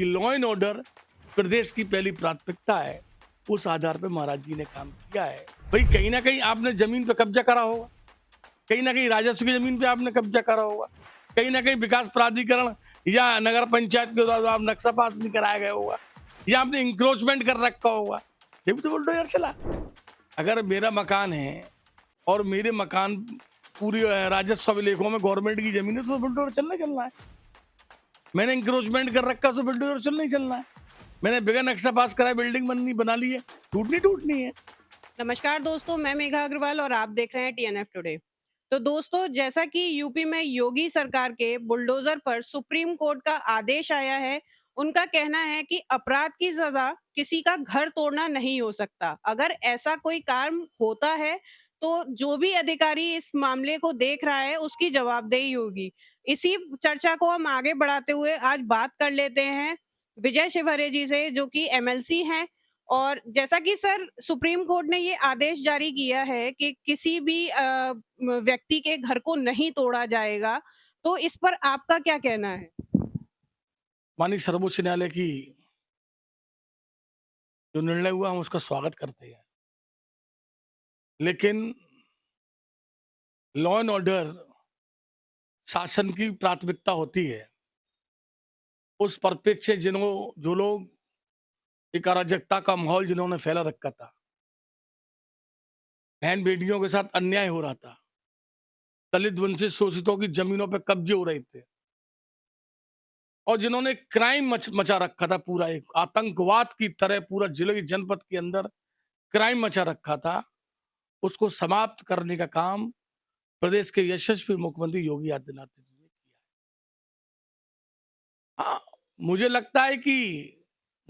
कि law and order प्रदेश की पहली प्राथमिकता है। उस आधार पे महाराज जी ने काम किया है। भाई कहीं ना कहीं आपने जमीन पे कब्जा करा होगा, कहीं ना कहीं राजस्व की जमीन पे आपने कब्जा करा होगा, कहीं ना कहीं विकास प्राधिकरण या नगर पंचायत के द्वारा आप नक्शा पास नहीं कराया गया होगा, या आपने इंक्रोचमेंट कर रखा होगा। ये भी तो बुलडोजर चला। अगर मेरा मकान है और मेरे मकान पूरी राजस्व अभिलेखों में गवर्नमेंट की जमीन है तो बुलडोजर चलना ही चलना है। मैंने इंक्रोचमेंट कर रखा तो बुलडोजर चलना ही चलना है। मैंने बिना नक्शा पास कराए बिल्डिंग बननी बना ली है, टूटनी टूटनी है। नमस्कार दोस्तों, मैं मेघा अग्रवाल और आप देख रहे हैं टीएनएफ टुडे। तो दोस्तों, जैसा कि यूपी में योगी सरकार के बुलडोजर पर सुप्रीम कोर्ट का आदेश आया है, उनका कहना है कि अपराध की सजा किसी का घर तोड़ना नहीं हो सकता। अगर ऐसा कोई काम होता है, तो जो भी अधिकारी इस मामले को देख रहा है, उसकी जवाबदेही होगी। इसी चर्चा को हम आगे बढ़ाते हुए आज बात कर लेते हैं विजय शिवहरे जी से, जो कि एमएलसी हैं। और जैसा कि सर सुप्रीम कोर्ट ने ये आदेश जारी किया है कि किसी भी व्यक्ति के घर को नहीं तोड़ा जाएगा, तो इस पर आपका क्या कहना है? माननीय सर्वोच्च न्यायालय की जो निर्णय हुआ हम उसका स्वागत करते हैं, लेकिन लॉ एंड ऑर्डर शासन की प्राथमिकता होती है। उस परिप्रेक्ष्य से जो लोग एक अराजकता का माहौल जिन्होंने फैला रखा था, बहन बेटियों के साथ अन्याय हो रहा था, दलित वंचित शोषितों की जमीनों पे कब्जे हो रहे थे, और जिन्होंने क्राइम मचा रखा था, पूरा एक आतंकवाद की तरह पूरा जिले की जनपद के अंदर क्राइम मचा रखा था, उसको समाप्त करने का काम प्रदेश के यशस्वी मुख्यमंत्री योगी आदित्यनाथ जी ने किया। हाँ, मुझे लगता है कि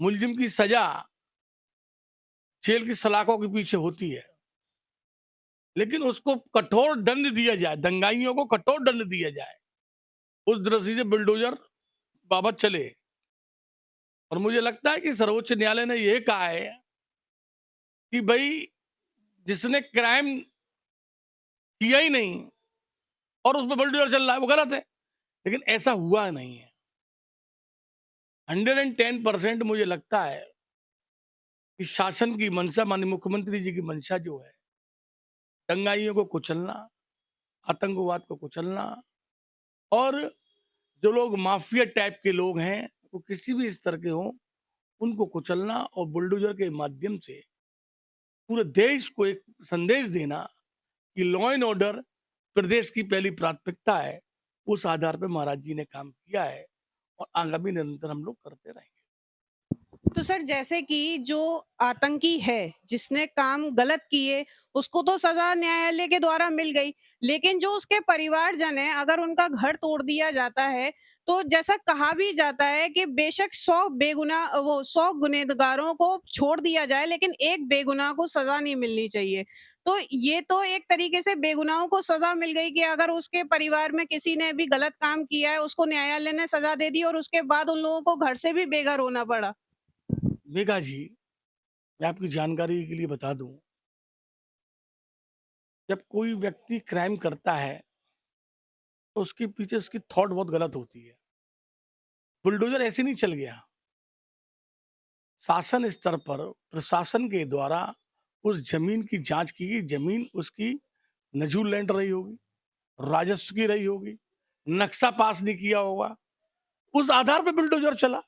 मुलजिम की सजा जेल की सलाखों के पीछे होती है, लेकिन उसको कठोर दंड दिया जाए, दंगाइयों को कठोर दंड दिया जाए। उस दृष्टि से बुलडोजर बाबत चले। और मुझे लगता है कि सर्वोच्च न्यायालय ने यह कहा है कि भाई जिसने क्राइम किया ही नहीं और उसमें बुलडोजर चल रहा है वो गलत है, लेकिन ऐसा हुआ नहीं है। 110% मुझे लगता है कि शासन की मंशा, माननीय मुख्यमंत्री जी की मंशा जो है, दंगाइयों को कुचलना, आतंकवाद को कुचलना, और जो लोग माफिया टाइप के लोग हैं वो किसी भी स्तर के हों, उनको कुचलना और बुलडोजर के माध्यम से पूरे देश को एक संदेश देना कि लॉ एंड ऑर्डर प्रदेश की पहली प्राथमिकता है। उस आधार पे महाराज जी ने काम किया है और आगामी निरंतर हम लोग करते रहेंगे। तो सर, जैसे कि जो आतंकी है, जिसने काम गलत किए, उसको तो सज़ा न्यायालय के द्वारा मिल गई, लेकिन जो उसके परिवारजन हैं, अगर उनका घर तोड़ दिया जाता है, तो जैसा कहा भी जाता है कि बेशक 100 गुनहगारों को छोड़ दिया जाए, लेकिन एक बेगुनाह को सज़ा नहीं मिलनी चाहिए। तो ये तो एक तरीके से बेगुनाहों को सज़ा मिल गई कि अगर उसके परिवार में किसी ने भी गलत काम किया है, उसको न्यायालय ने सज़ा दे दी और उसके बाद उन लोगों को घर से भी बेघर होना पड़ा। मेघा जी, मैं आपकी जानकारी के लिए बता दूं, जब कोई व्यक्ति क्राइम करता है तो उसके पीछे उसकी थॉट बहुत गलत होती है। बुलडोजर ऐसे नहीं चल गया। शासन स्तर पर प्रशासन के द्वारा उस जमीन की जांच की गई। जमीन उसकी नजूल लैंड रही होगी, राजस्व की रही होगी, नक्शा पास नहीं किया होगा, उस आधार पे बुलडोजर चला।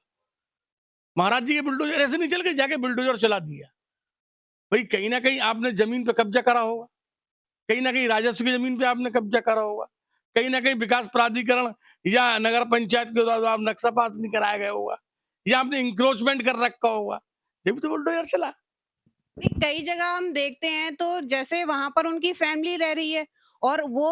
महाराज जी के बुलडोजर ऐसे नहीं चल के जाके बुलडोजर चला दिया। भाई कहीं ना कहीं आपने जमीन पे कब्जा करा होगा, कहीं ना कहीं राजस्व की जमीन पे आपने कब्जा करा होगा, कहीं ना कहीं विकास प्राधिकरण या नगर पंचायत के द्वारा आप नक्शा पास नहीं कराया गया होगा, या आपने इंक्रोचमेंट कर रखा होगा। ये भी तो बुलडोजर चला। नहीं, कई जगह हम देखते हैं तो जैसे वहां पर उनकी फैमिली रह रही है और वो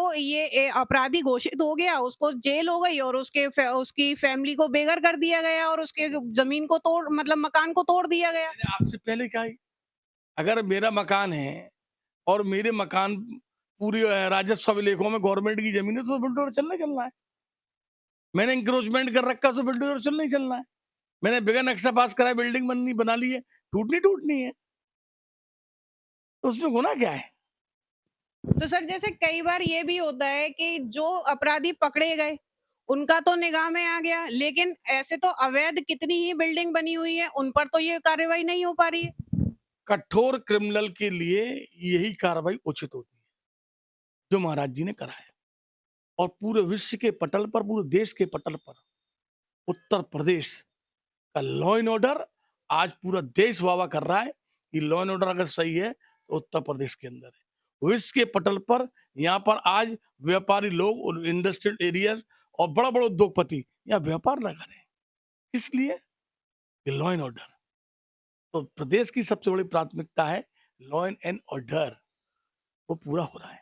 अपराधी घोषित हो गया, उसको जेल हो गई और उसकी फैमिली को बेघर कर दिया गया और उसके जमीन को तोड़ मतलब मकान को तोड़ दिया गया। मैंने आपसे पहले कहा ही, अगर मेरा मकान है और मेरे मकान पूरी राजस्व अभिलेखों में गवर्नमेंट की जमीन है तो बुलडोजर चलना ही चलना है। मैंने इंक्रोचमेंट कर रखा तो बुलडोजर चलना ही चलना है। मैंने बिना नक्शा पास कराए बिल्डिंग बननी बना ली है, टूटनी टूटनी है, तो उसमें गुनाह क्या है? तो सर, जैसे कई बार ये भी होता है कि जो अपराधी पकड़े गए उनका तो निगाह में आ गया, लेकिन ऐसे तो अवैध कितनी ही बिल्डिंग बनी हुई है, उन पर तो ये कार्रवाई नहीं हो पा रही है। कठोर क्रिमिनल के लिए यही कार्रवाई उचित होती है, जो महाराज जी ने करा है। और पूरे विश्व के पटल पर, पूरे देश के पटल पर उत्तर प्रदेश का लॉ एंड ऑर्डर आज पूरा देश वाह कर रहा है कि लॉ एंड ऑर्डर अगर सही है तो उत्तर प्रदेश के अंदर है। विश्व के पटल पर यहाँ पर आज व्यापारी लोग और इंडस्ट्रियल एरिया और बड़ा बड़ा उद्योगपति यहाँ व्यापार लगा रहे हैं। इसलिए लॉ एंड ऑर्डर तो प्रदेश की सबसे बड़ी प्राथमिकता है, लॉ एंड ऑर्डर वो पूरा हो रहा है।